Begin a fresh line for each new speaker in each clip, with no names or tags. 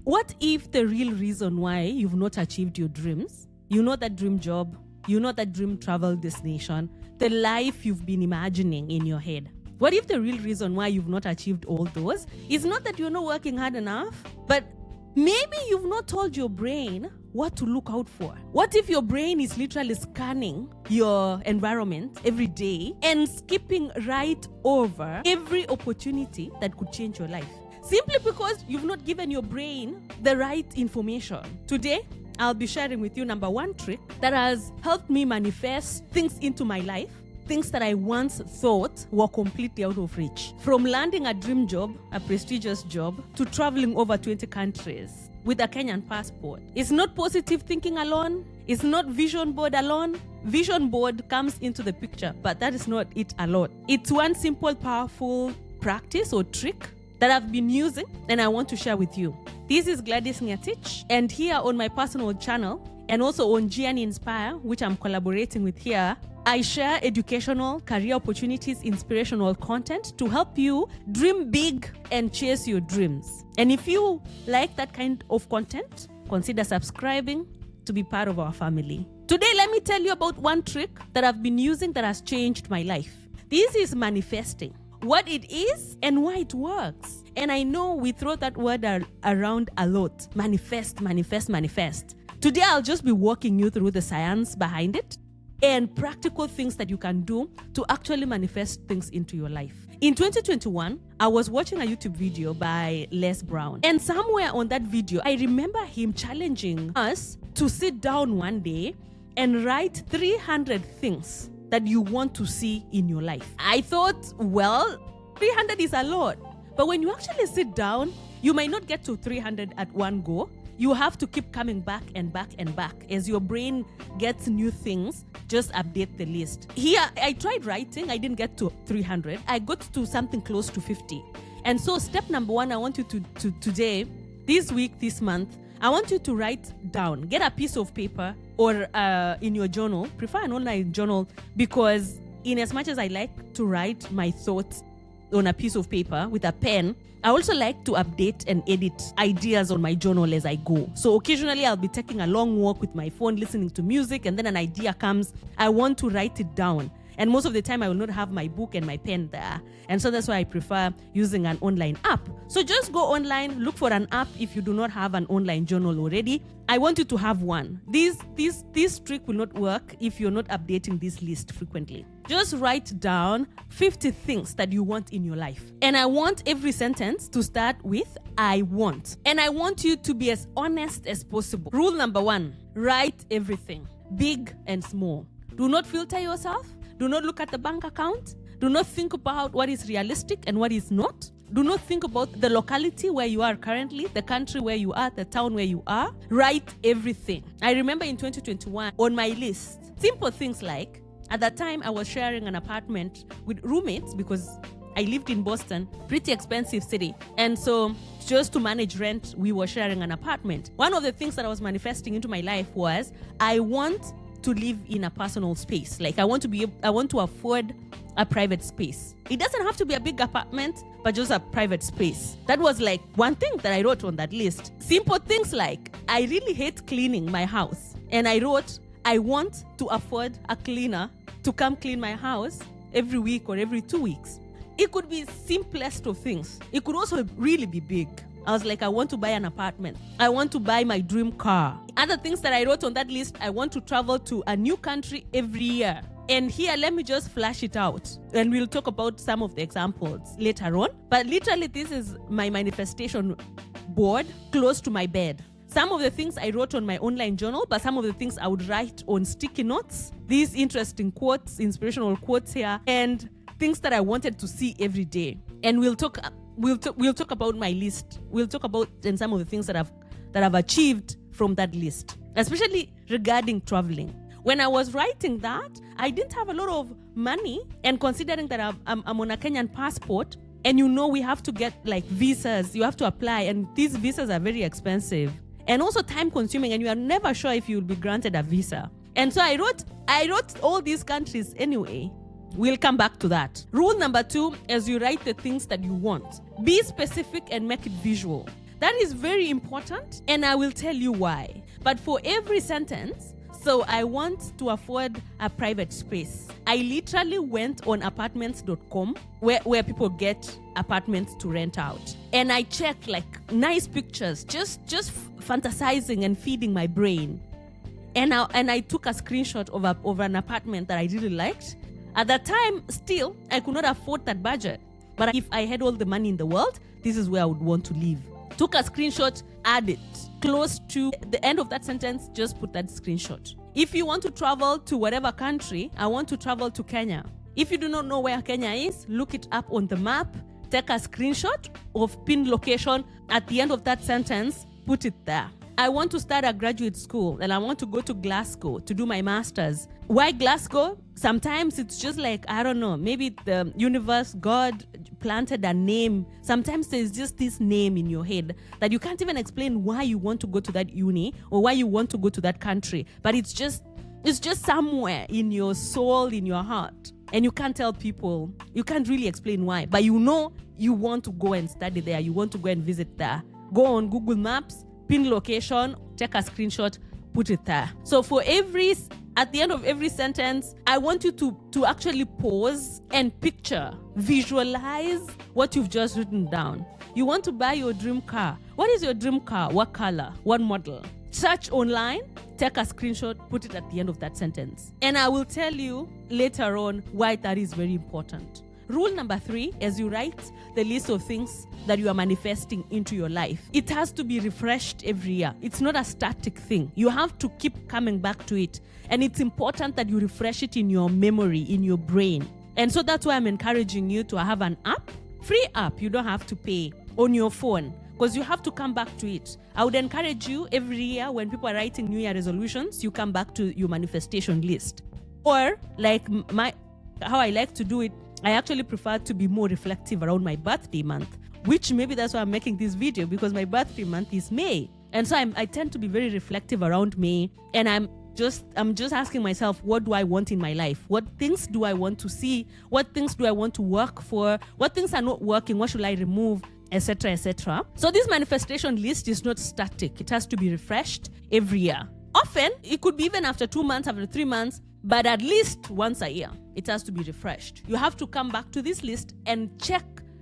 what if the real reason why you've not achieved your dreams, that dream job, that dream travel destination, the life you've been imagining in your head, what if the real reason why you've not achieved all those is not that you're not working hard enough, but maybe you've not told your brain what to look out for? What if your brain is literally scanning your environment every day and skipping right over every opportunity that could change your life? Simply because you've not given your brain the right information. Today, I'll be sharing with you number one trick that has helped me manifest things into my life, things that I once thought were completely out of reach. From landing a dream job, a prestigious job, to traveling over 20 countries with a Kenyan passport. It's not positive thinking alone. It's not vision board alone. Vision board comes into the picture, but that is not it alone. It's one simple, powerful practice or trick that I've been using and I want to share with you. This is Gladys Ngetich, and here on my personal channel and also on Gianni Inspire, which I'm collaborating with here, I share educational, career opportunities, inspirational content to help you dream big and chase your dreams. And if you like that kind of content, consider subscribing to be part of our family. Today, let me tell you about one trick that I've been using that has changed my life. This is manifesting. What it is and why it works. And I know we throw that word around a lot. Manifest, manifest, manifest. Today, I'll just be walking you through the science behind it and practical things that you can do to actually manifest things into your life. In 2021, I was watching a YouTube video by Les Brown. And somewhere on that video, I remember him challenging us to sit down one day and write 300 things that you want to see in your life. I thought, well, 300 is a lot. But when you actually sit down, you might not get to 300 at one go. You have to keep coming back and back and back. As your brain gets new things, just update the list. Here, I tried writing. I didn't get to 300. I got to something close to 50. And so step number one, I want you to today, this week, this month, I want you to write down. Get a piece of paper or in your journal. Prefer an online journal because in as much as I like to write my thoughts on a piece of paper with a pen, I also like to update and edit ideas on my journal as I go. So occasionally I'll be taking a long walk with my phone, listening to music, and then an idea comes. I want to write it down. And most of the time I will not have my book and my pen there. And so that's why I prefer using an online app. So just go online, look for an app if you do not have an online journal already. I want you to have one. This trick will not work if you're not updating this list frequently. Just write down 50 things that you want in your life. And I want every sentence to start with I want. And I want you to be as honest as possible. Rule number one, write everything, big and small. Do not filter yourself. Do not look at the bank account. Do not think about what is realistic and what is not. Do not think about the locality where you are currently, the country where you are, the town where you are. Write everything. I remember in 2021 on my list, simple things like, at that time I was sharing an apartment with roommates because I lived in Boston, pretty expensive city. And so just to manage rent, we were sharing an apartment. One of the things that I was manifesting into my life was I want to live in a personal space. Like I want to afford a private space. It doesn't have to be a big apartment, but just a private space. That was like one thing that I wrote on that list. Simple things like, I really hate cleaning my house. And I wrote, I want to afford a cleaner to come clean my house every week or every 2 weeks. It could be simplest of things. It could also really be big. I was like, I want to buy an apartment. I want to buy my dream car. Other things that I wrote on that list, I want to travel to a new country every year. And here, let me just flash it out. And we'll talk about some of the examples later on. But literally, this is my manifestation board close to my bed. Some of the things I wrote on my online journal, but some of the things I would write on sticky notes. These interesting quotes, inspirational quotes here, and things that I wanted to see every day. And we'll talk about my list. We'll talk about and some of the things that I've achieved from that list, especially regarding traveling. When I was writing that, I didn't have a lot of money, and considering that I'm on a Kenyan passport, and we have to get like visas, you have to apply, and these visas are very expensive and also time consuming, and you are never sure if you'll be granted a visa. And so I wrote all these countries anyway. We'll come back to that. Rule number 2, as you write the things that you want, be specific and make it visual. That is very important, and I will tell you why. But for every sentence, so I want to afford a private space. I literally went on apartments.com where people get apartments to rent out. And I checked like nice pictures, just fantasizing and feeding my brain. And I took a screenshot of an apartment that I really liked. At that time, still, I could not afford that budget. But if I had all the money in the world, this is where I would want to live. Took a screenshot, add it. Close to the end of that sentence, just put that screenshot. If you want to travel to whatever country, I want to travel to Kenya. If you do not know where Kenya is, look it up on the map, take a screenshot of pinned location. At the end of that sentence, put it there. I want to start a graduate school and I want to go to Glasgow to do my master's. Why Glasgow? Sometimes it's just like, I don't know, maybe the universe, God planted a name. Sometimes there's just this name in your head that you can't even explain why you want to go to that uni or why you want to go to that country. But it's just somewhere in your soul, in your heart. And you can't tell people, you can't really explain why. But you know you want to go and study there. You want to go and visit there. Go on Google Maps, pin location, take a screenshot, put it there. So at the end of every sentence, I want you to actually pause and picture, visualize what you've just written down. You want to buy your dream car. What is your dream car? What color? What model? Search online, take a screenshot, put it at the end of that sentence. And I will tell you later on why that is very important. Rule number 3, as you write the list of things that you are manifesting into your life, it has to be refreshed every year. It's not a static thing. You have to keep coming back to it. And it's important that you refresh it in your memory, in your brain. And so that's why I'm encouraging you to have an app, free app, you don't have to pay, on your phone, because you have to come back to it. I would encourage you every year when people are writing New Year resolutions, you come back to your manifestation list. Or like how I like to do it, I actually prefer to be more reflective around my birthday month, which maybe that's why I'm making this video, because my birthday month is May. And so I tend to be very reflective around May. And I'm just asking myself, what do I want in my life? What things do I want to see? What things do I want to work for? What things are not working? What should I remove? Etc., etc. So this manifestation list is not static. It has to be refreshed every year. Often, it could be even after 2 months, after 3 months, but at least once a year, it has to be refreshed. You have to come back to this list and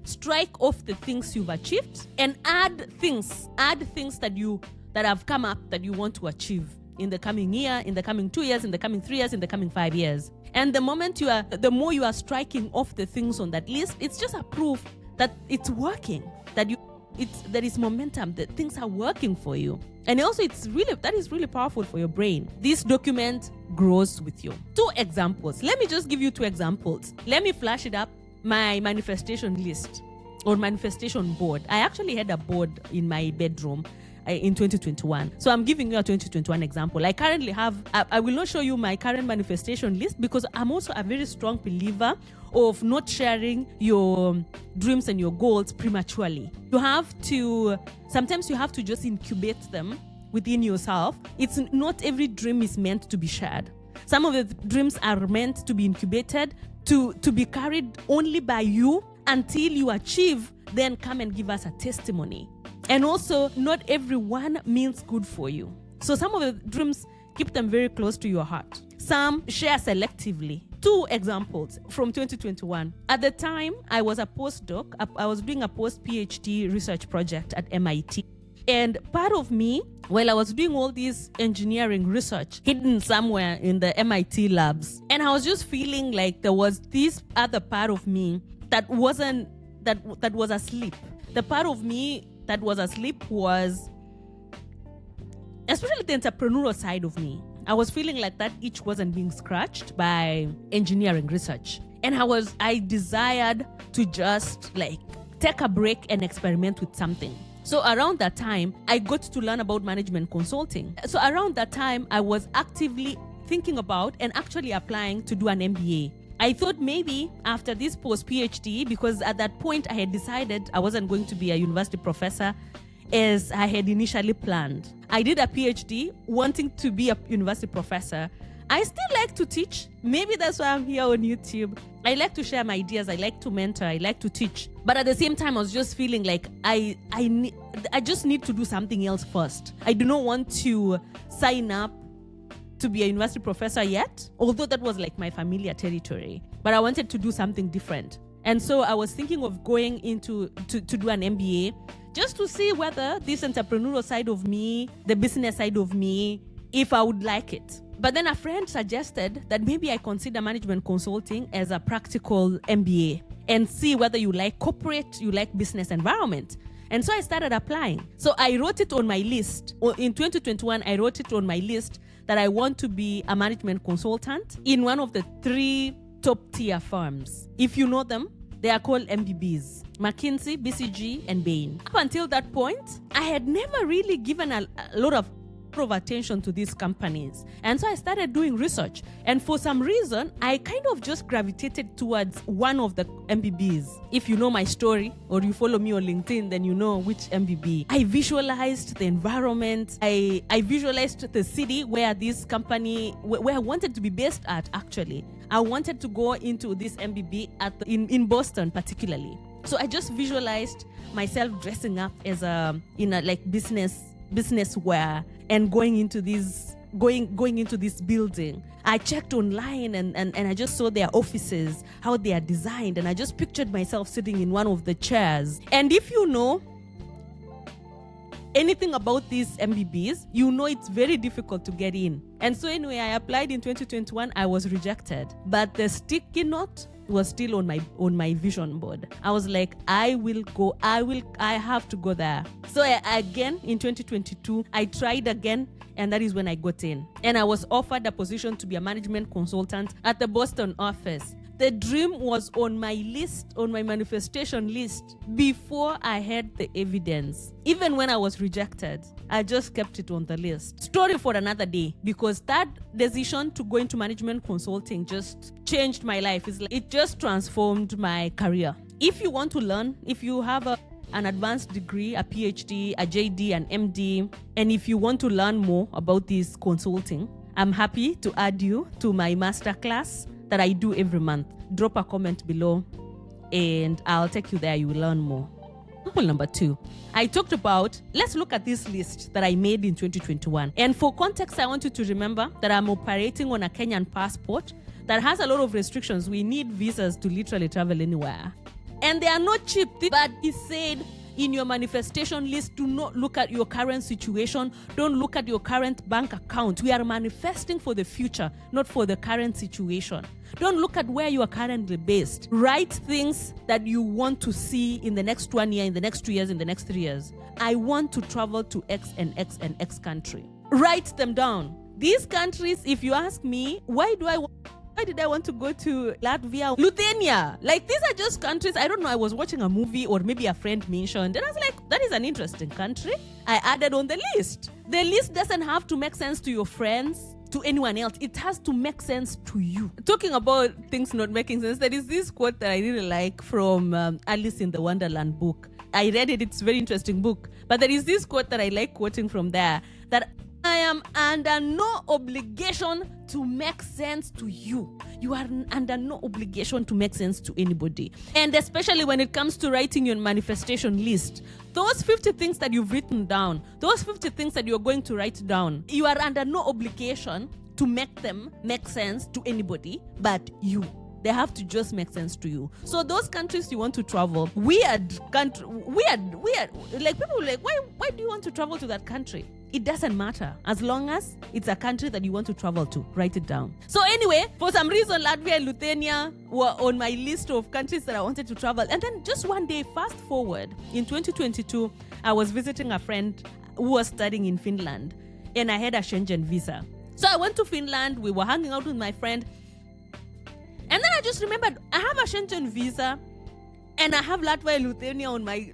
strike off the things you've achieved and add things that have come up that you want to achieve in the coming year, in the coming 2 years, in the coming 3 years, in the coming 5 years. And the more you are striking off the things on that list, it's just a proof that it's working, there is momentum, that things are working for you. And also that is really powerful for your brain. This document grows with you. 2 examples. Let me just give you 2 examples. Let me flash it up, my manifestation list or manifestation board. I actually had a board in my bedroom in 2021. So I'm giving you a 2021 example. I currently I will not show you my current manifestation list because I'm also a very strong believer of not sharing your dreams and your goals prematurely. Sometimes you have to just incubate them within yourself. It's not every dream is meant to be shared. Some of the dreams are meant to be incubated, to be carried only by you until you achieve, then come and give us a testimony. And also, not everyone means good for you. So some of the dreams, keep them very close to your heart. Some share selectively. 2 examples from 2021. At the time, I was a postdoc. I was doing a post-PhD research project at MIT. And part of me, while I was doing all this engineering research hidden somewhere in the MIT labs, and I was just feeling like there was this other part of me that was asleep. The part of me that was asleep was especially the entrepreneurial side of me. I was feeling like that itch wasn't being scratched by engineering research. And I desired to just like take a break and experiment with something. So around that time, I got to learn about management consulting. So around that time, I was actively thinking about and actually applying to do an MBA. I thought maybe after this post-PhD, because at that point I had decided I wasn't going to be a university professor as I had initially planned. I did a PhD wanting to be a university professor. I still like to teach. Maybe that's why I'm here on YouTube. I like to share my ideas. I like to mentor. I like to teach. But at the same time, I was just feeling like I just need to do something else first. I do not want to sign up to be a university professor yet, although that was like my familiar territory. But I wanted to do something different. And so I was thinking of going into to do an MBA just to see whether this entrepreneurial side of me, the business side of me, if I would like it. But then a friend suggested that maybe I consider management consulting as a practical MBA and see whether you like corporate, you like business environment. And so I started applying. So I wrote it on my list. In 2021, I wrote it on my list that I want to be a management consultant in one of the 3 top tier firms. If you know them, they are called MBBs: McKinsey, BCG, and Bain. Up until that point, I had never really given a lot of attention to these companies. And so I started doing research. And for some reason, I kind of just gravitated towards one of the MBBs. If you know my story or you follow me on LinkedIn, then you know which MBB. I visualized the environment. I visualized the city where this company, where I wanted to be based at actually. I wanted to go into this MBB in Boston particularly. So I just visualized myself dressing up as in a like business wear and going into this building. I checked online and I just saw their offices, how they are designed, and I just pictured myself sitting in one of the chairs. And if you know anything about these MBBs, you know it's very difficult to get in. And so anyway, I applied in 2021. I was rejected, but the sticky note was still on my vision board. I was like, I have to go there. So again in 2022, I tried again, and that is when I got in. And I was offered a position to be a management consultant at the Boston office. The dream was on my list, on my manifestation list, before I had the evidence. Even when I was rejected, I just kept it on the list. Story for another day, because that decision to go into management consulting just changed my life. It just transformed my career. If you want to learn, if you have an advanced degree, a PhD, a JD, an MD, and if you want to learn more about this consulting, I'm happy to add you to my masterclass that I do every month. Drop a comment below and I'll take you there. You will learn more. Example number 2, I talked about, let's look at this list that I made in 2021. And for context, I want you to remember that I'm operating on a Kenyan passport that has a lot of restrictions. We need visas to literally travel anywhere. And they are not cheap, but it said in your manifestation list, do not look at your current situation. Don't look at your current bank account. We are manifesting for the future, not for the current situation. Don't look at where you are currently based. Write things that you want to see in the next 1 year, in the next 2 years, in the next 3 years. I want to travel to X and X and X country. Write them down. These countries, if you ask me, why did I want to go to Latvia, Lithuania? Like, these are just countries, I don't know, I was watching a movie or maybe a friend mentioned, and I was like, that is an interesting country. I added on the list. The list doesn't have to make sense to your friends, to anyone else. It has to make sense to you. Talking about things not making sense, there is this quote that I really like from Alice in the Wonderland book. I read it, it's a very interesting book. But there is this quote that I like quoting from there, that I am under no obligation to make sense to you. You are under no obligation to make sense to anybody. And especially when it comes to writing your manifestation list, those 50 things that you've written down, those 50 things that you're going to write down, you are under no obligation to make them make sense to anybody but you. They have to just make sense to you. So those countries you want to travel, weird, like people like, why do you want to travel to that country? It doesn't matter. As long as it's a country that you want to travel to, write it down. So anyway, for some reason, Latvia and Lithuania were on my list of countries that I wanted to travel. And then just one day, fast forward, in 2022, I was visiting a friend who was studying in Finland, and I had a Schengen visa. So I went to Finland, we were hanging out with my friend, and then I just remembered, I have a Schengen visa, and I have Latvia and Lithuania on my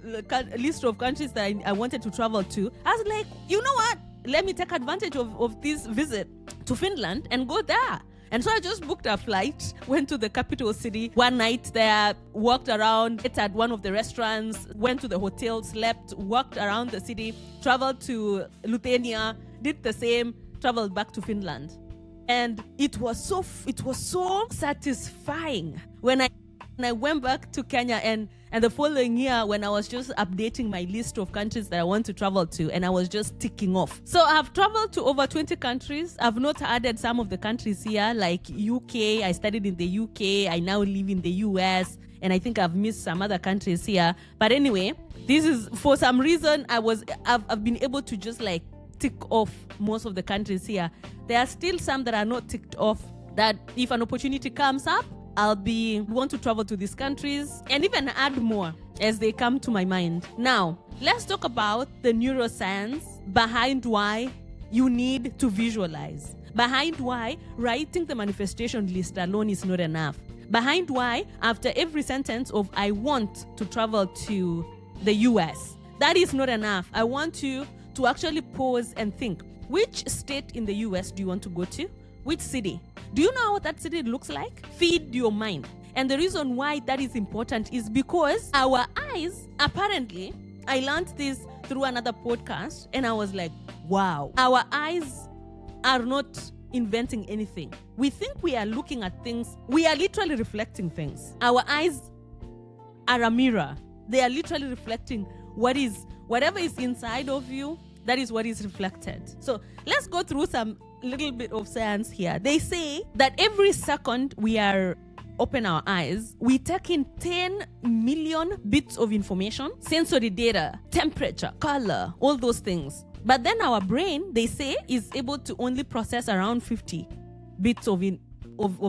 list of countries that I wanted to travel to. I was like, you know what? Let me take advantage of this visit to Finland and go there. And so I just booked a flight, went to the capital city, one night there, walked around, ate at one of the restaurants, went to the hotel, slept, walked around the city, traveled to Lithuania, did the same, traveled back to Finland. And it was so satisfying when I went back to Kenya and the following year when I was just updating my list of countries that I want to travel to, and I was just ticking off. So I've traveled to over 20 countries. I've not added some of the countries here, like UK. I studied in the UK. I now live in the US, and I think I've missed some other countries here. But anyway, this is, for some reason, I've been able to just like tick off most of the countries here. There are still some that are not ticked off, that if an opportunity comes up, I'll want to travel to these countries and even add more as they come to my mind. Now, let's talk about the neuroscience behind why you need to visualize, behind why writing the manifestation list alone is not enough, behind why after every sentence of I want to travel to the US, that is not enough. I want you to actually pause and think, which state in the US do you want to go to? Which city? Do you know what that city looks like? Feed your mind. And the reason why that is important is because our eyes, apparently, I learned this through another podcast, and I was like, wow, our eyes are not inventing anything. We think we are looking at things. We are literally reflecting things. Our eyes are a mirror. They are literally reflecting whatever is inside of you, that is what is reflected. So let's go through some little bit of science here. They say that every second we are open our eyes, we take in 10 million bits of information, sensory data, temperature, color, all those things. But then our brain, they say, is able to only process around 50 bits of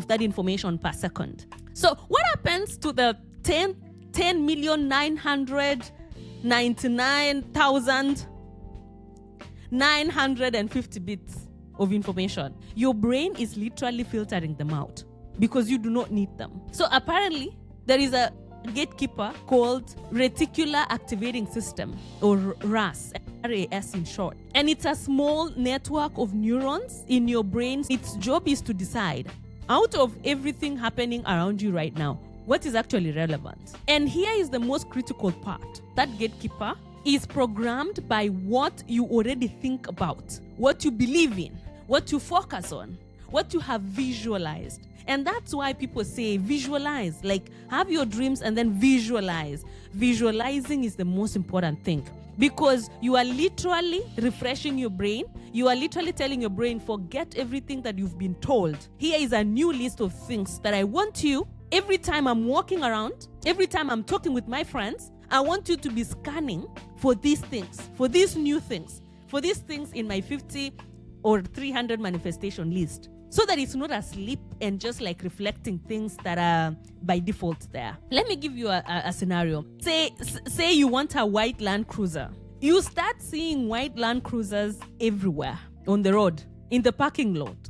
that information per second. So what happens to the 10,999,950 bits of information? Your brain is literally filtering them out because you do not need them. So apparently there is a gatekeeper called Reticular Activating System, or RAS in short. And it's a small network of neurons in your brain. Its job is to decide, out of everything happening around you right now, what is actually relevant. And here is the most critical part. That gatekeeper is programmed by what you already think about, what you believe in, what you focus on, what you have visualized. And that's why people say visualize, like have your dreams and then visualize. Visualizing is the most important thing because you are literally refreshing your brain. You are literally telling your brain, forget everything that you've been told. Here is a new list of things that I want you, every time I'm walking around, every time I'm talking with my friends, I want you to be scanning for these things, for these new things, for these things in my 50 or 300 manifestation list, so that it's not asleep and just like reflecting things that are by default there. Let me give you a scenario. Say you want a white Land Cruiser. You start seeing white Land Cruisers everywhere, on the road, in the parking lot,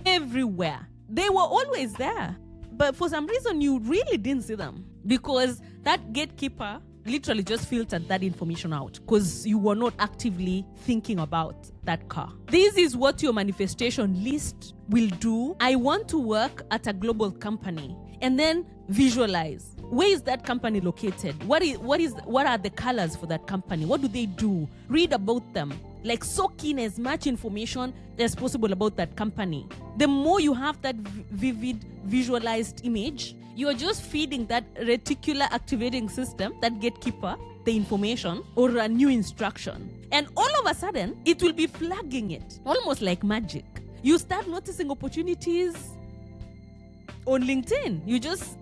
everywhere. They were always there, but for some reason you really didn't see them because that gatekeeper literally just filtered that information out because you were not actively thinking about that car. This is what your manifestation list will do. I want to work at a global company, and then visualize. Where is that company located? What are the colors for that company? What do they do? Read about them. Like soak in as much information as possible about that company. The more you have that vivid visualized image, you are just feeding that reticular activating system, that gatekeeper, the information or a new instruction. And all of a sudden, it will be flagging it, almost like magic. You start noticing opportunities on LinkedIn. You just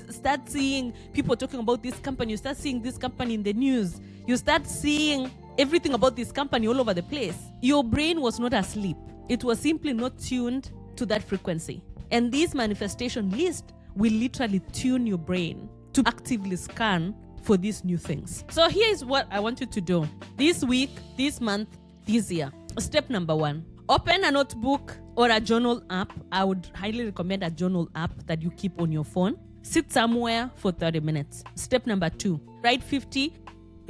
start seeing people talking about this company. You start seeing this company in the news. You start seeing everything about this company all over the place. Your brain was not asleep. It was simply not tuned to that frequency. And this manifestation list will literally tune your brain to actively scan for these new things. So here is what I want you to do this week, this month, this year. Step number 1, open a notebook or a journal app. I would highly recommend a journal app that you keep on your phone. Sit somewhere for 30 minutes. Step number 2, write 50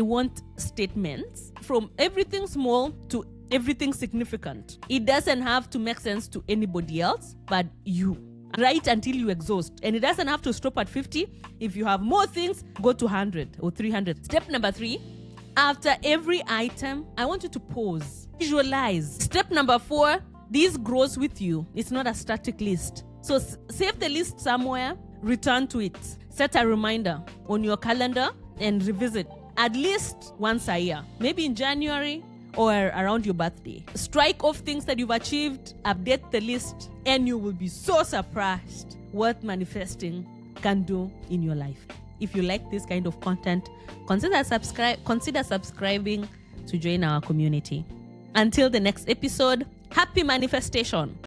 you want statements from everything small to everything significant. It doesn't have to make sense to anybody else but you. Write until you exhaust. And it doesn't have to stop at 50. If you have more things, go to 100 or 300. Step number 3, after every item, I want you to pause. Visualize. Step number 4, This grows with you. It's not a static list. So save the list somewhere, return to it. Set a reminder on your calendar and revisit at least once a year, maybe in January or around your birthday. Strike off things that you've achieved, update the list, and you will be so surprised what manifesting can do in your life. If you like this kind of content, consider subscribing to join our community. Until the next episode, happy manifestation.